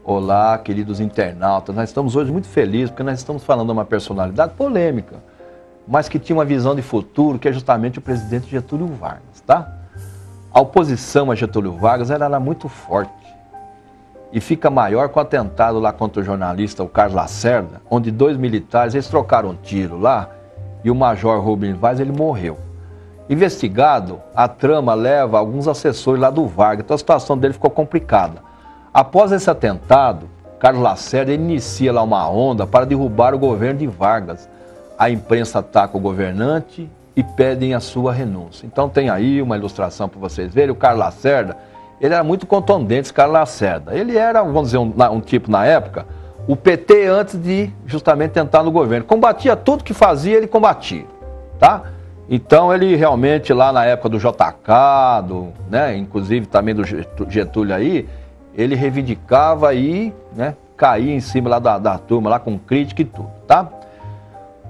Olá, queridos internautas. Nós estamos hoje muito felizes porque nós estamos falando de uma personalidade polêmica, mas que tinha uma visão de futuro, que é justamente o presidente Getúlio Vargas, tá? A oposição a Getúlio Vargas era muito forte e fica maior com o atentado lá contra o jornalista, o Carlos Lacerda, onde 2 militares, eles trocaram um tiro lá e o major Rubens Vaz, ele morreu. Investigado, a trama leva alguns assessores lá do Vargas, então a situação dele ficou complicada. Após esse atentado, Carlos Lacerda inicia lá uma onda para derrubar o governo de Vargas. A imprensa ataca o governante e pedem a sua renúncia. Então tem aí uma ilustração para vocês verem. O Carlos Lacerda, ele era muito contundente, esse Carlos Lacerda. Ele era, vamos dizer, um tipo na época, o PT antes de justamente entrar no governo. Combatia tudo que fazia, ele combatia, tá? Então ele realmente lá na época do JK, né, inclusive também do Getúlio aí, ele reivindicava e, né, caía em cima lá da turma, lá com crítica e tudo, tá?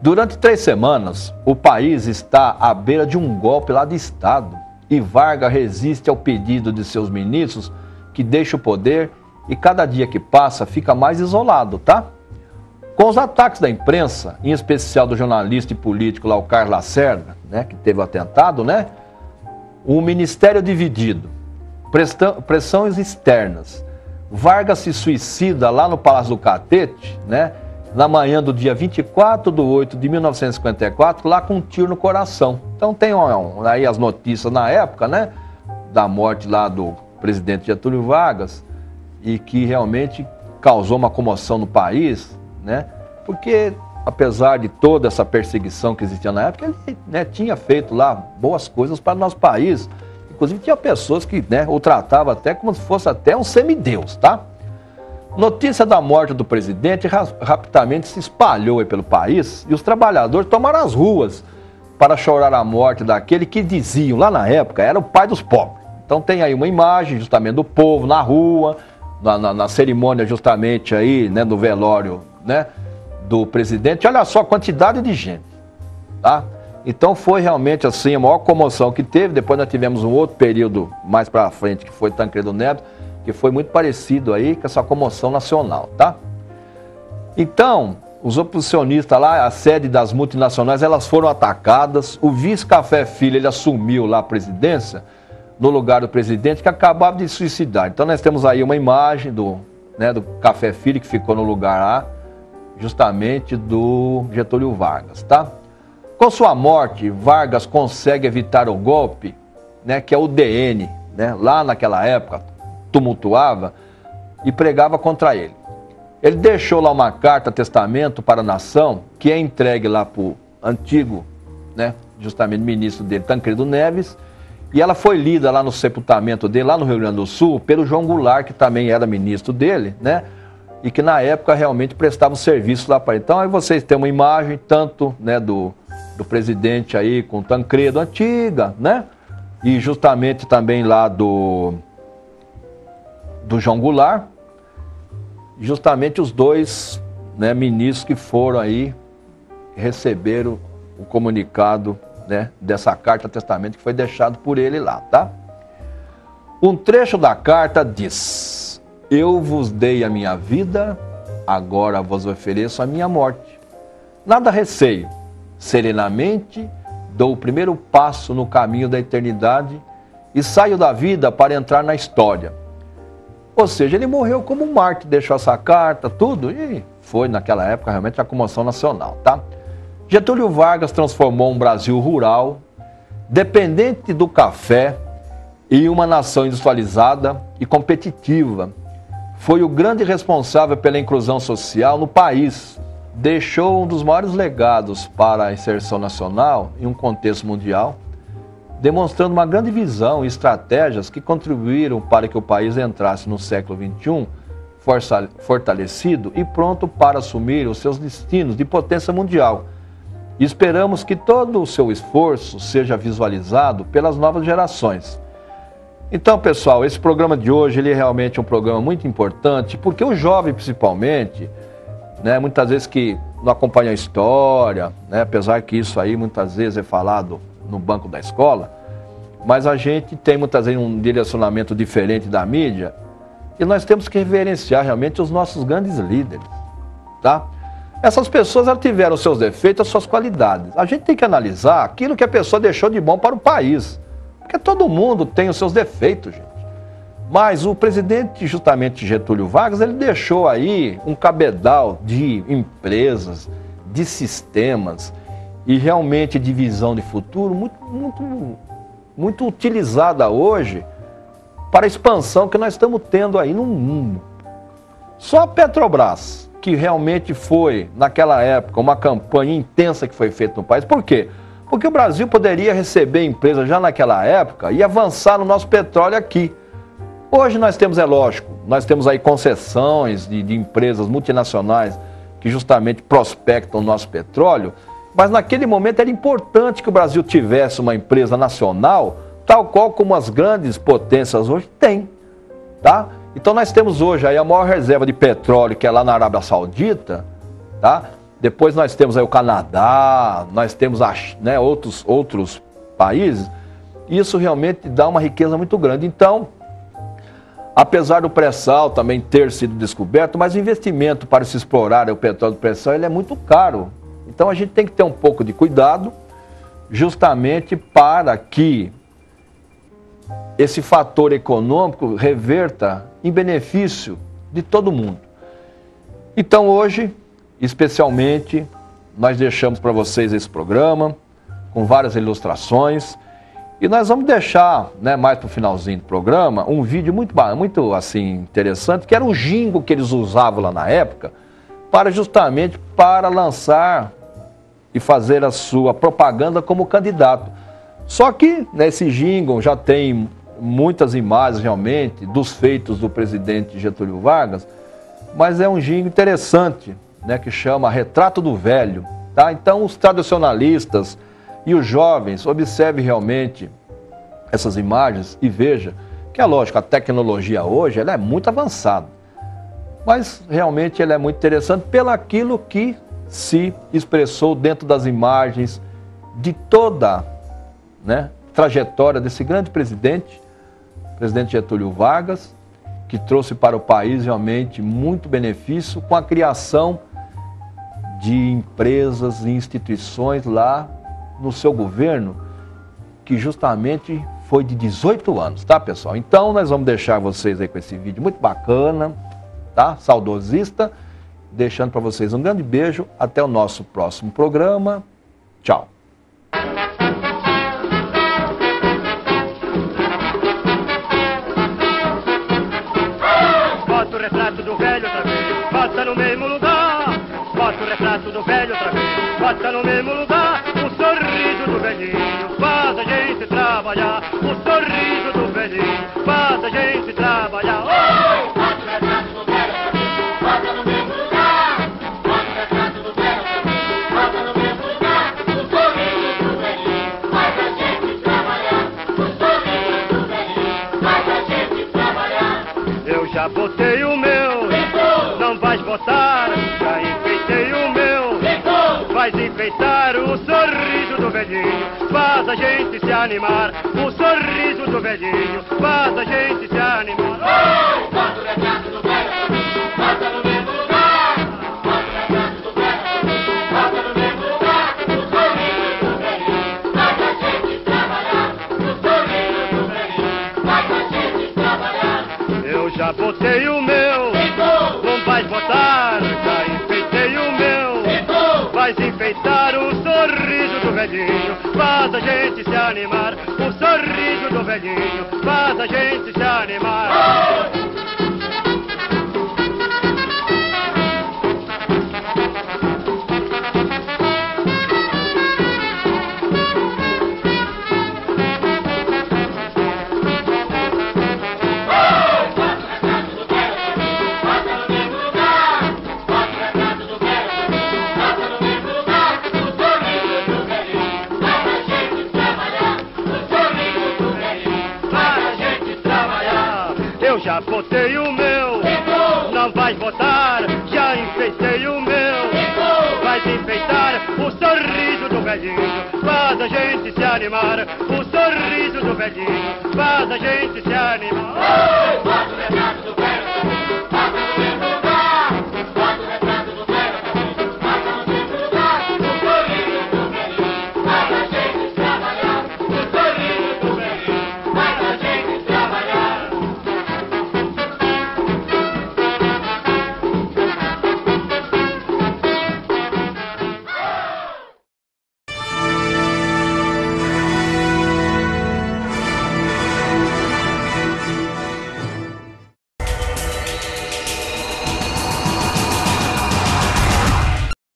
Durante 3 semanas, o país está à beira de um golpe lá de Estado e Vargas resiste ao pedido de seus ministros que deixa o poder e cada dia que passa fica mais isolado, tá? Com os ataques da imprensa, em especial do jornalista e político lá, o Carlos Lacerda, né, que teve o atentado, né? O ministério dividido. Pressões externas. Vargas se suicida lá no Palácio do Catete, né, na manhã do dia 24/8/1954, lá com um tiro no coração. Então tem aí as notícias na época, né, da morte lá do presidente Getúlio Vargas, e que realmente causou uma comoção no país, né, porque apesar de toda essa perseguição que existia na época, ele, né, tinha feito lá boas coisas para o nosso país. Inclusive tinha pessoas que, né, o tratavam até como se fosse até um semideus, tá? Notícia da morte do presidente rapidamente se espalhou aí pelo país e os trabalhadores tomaram as ruas para chorar a morte daquele que diziam lá na época era o pai dos pobres. Então tem aí uma imagem justamente do povo na rua, na cerimônia justamente aí, né, do velório, né, do presidente. Olha só a quantidade de gente, tá? Então foi realmente assim a maior comoção que teve. Depois nós tivemos um outro período mais para frente, que foi Tancredo Neves, que foi muito parecido aí com essa comoção nacional, tá? Então, os oposicionistas lá, a sede das multinacionais, elas foram atacadas. O vice-Café Filho, ele assumiu lá a presidência no lugar do presidente, que acabava de suicidar. Então nós temos aí uma imagem do Café Filho, que ficou no lugar lá, justamente do Getúlio Vargas, tá? Com sua morte, Vargas consegue evitar o golpe, né, que é o DN, né, lá naquela época, tumultuava e pregava contra ele. Ele deixou lá uma carta-testamento para a nação, que é entregue lá para o antigo, né, justamente ministro dele, Tancredo Neves, e ela foi lida lá no sepultamento dele, lá no Rio Grande do Sul, pelo João Goulart, que também era ministro dele, né, e que na época realmente prestava um serviço lá para ele. Então aí vocês têm uma imagem tanto, né, do presidente aí com Tancredo antiga, né? E justamente também lá do João Goulart, justamente os dois, né, ministros que foram aí receberam o comunicado, né, dessa carta-testamento que foi deixado por ele lá, tá? Um trecho da carta diz: eu vos dei a minha vida, agora vos ofereço a minha morte. Nada receio. Serenamente, dou o primeiro passo no caminho da eternidade e saio da vida para entrar na história. Ou seja, ele morreu como um mártir, deixou essa carta, tudo, e foi naquela época realmente a comoção nacional, tá? Getúlio Vargas transformou um Brasil rural, dependente do café, em uma nação industrializada e competitiva. Foi o grande responsável pela inclusão social no país. Deixou um dos maiores legados para a inserção nacional em um contexto mundial, demonstrando uma grande visão e estratégias que contribuíram para que o país entrasse no século XXI fortalecido e pronto para assumir os seus destinos de potência mundial. E esperamos que todo o seu esforço seja visualizado pelas novas gerações. Então, pessoal, esse programa de hoje ele é realmente um programa muito importante, porque o jovem, principalmente, né, muitas vezes que não acompanha a história, né, apesar que isso aí muitas vezes é falado no banco da escola, mas a gente tem muitas vezes um direcionamento diferente da mídia E nós temos que reverenciar realmente os nossos grandes líderes, tá? Essas pessoas, elas tiveram seus defeitos, as suas qualidades. A gente tem que analisar aquilo que a pessoa deixou de bom para o país. Porque todo mundo tem os seus defeitos, gente. Mas o presidente, justamente Getúlio Vargas, ele deixou aí um cabedal de empresas, de sistemas e realmente de visão de futuro muito utilizada hoje para a expansão que nós estamos tendo aí no mundo. Só a Petrobras, que realmente foi, naquela época, uma campanha intensa que foi feita no país. Por quê? Porque o Brasil poderia receber empresas já naquela época e avançar no nosso petróleo aqui. Hoje nós temos, é lógico, nós temos aí concessões de empresas multinacionais que justamente prospectam o nosso petróleo, mas naquele momento era importante que o Brasil tivesse uma empresa nacional, tal qual como as grandes potências hoje têm, tá? Então nós temos hoje aí a maior reserva de petróleo, que é lá na Arábia Saudita, tá? Depois nós temos aí o Canadá, nós temos né, outros países. Isso realmente dá uma riqueza muito grande. Então, apesar do pré-sal também ter sido descoberto, mas o investimento para se explorar o petróleo do pré-sal ele é muito caro. Então a gente tem que ter um pouco de cuidado, justamente para que esse fator econômico reverta em benefício de todo mundo. Então hoje, especialmente, nós deixamos para vocês esse programa, com várias ilustrações, e nós vamos deixar, né, mais para o finalzinho do programa, um vídeo muito assim, interessante, que era o jingle que eles usavam lá na época, justamente para lançar e fazer a sua propaganda como candidato. Só que nesse jingle já tem muitas imagens realmente dos feitos do presidente Getúlio Vargas, mas é um jingle interessante, né, que chama Retrato do Velho, tá? Então os tradicionalistas e os jovens observem realmente essas imagens e veja que é lógico, a tecnologia hoje ela é muito avançada, mas realmente ela é muito interessante pelo aquilo que se expressou dentro das imagens de toda, né, trajetória desse grande presidente Getúlio Vargas, que trouxe para o país realmente muito benefício com a criação de empresas e instituições lá no seu governo, que justamente foi de 18 anos, tá, pessoal? Então nós vamos deixar vocês aí com esse vídeo muito bacana, tá? Saudosista, deixando para vocês um grande beijo, até o nosso próximo programa. Tchau. Bota o retrato do velho outra vez, bota no mesmo lugar. Bota o retrato do velho outra vez, bota no mesmo lugar. O sorriso do velhinho faz a gente trabalhar. O sorriso do velhinho faz a gente trabalhar. Oh! Bota o retrato do velho outra vez, bota no mesmo lugar. Bota o retrato do velho outra vez, bota no mesmo lugar. O sorriso do velhinho faz a gente trabalhar. O sorriso do velhinho faz a gente trabalhar. Eu já botei o meu, não vais botar. Já enfeitei o meu, vais enfeitar. O sorriso do velhinho faz a gente se animar. O sorriso do velhinho faz a gente se animar. Oh! Bota o retrato do velho, bota no mesmo lugar. Bota o retrato do velho, bota no mesmo lugar. O sorriso do velhinho faz a gente trabalhar. O sorriso do velhinho faz a gente trabalhar. Eu já botei o meu, não vais botar. Já enfeitei o meu, vais enfeitar. O sorriso do velhinho faz a gente se animar. O sorriso do velhinho faz a gente se animar. Oh! Já botei o meu, não vais botar. Já enfeitei o meu, vais enfeitar. O sorriso do velhinho faz a a gente se animar. O sorriso do velhinho faz a gente se animar. Oi, faz o retrato do velho.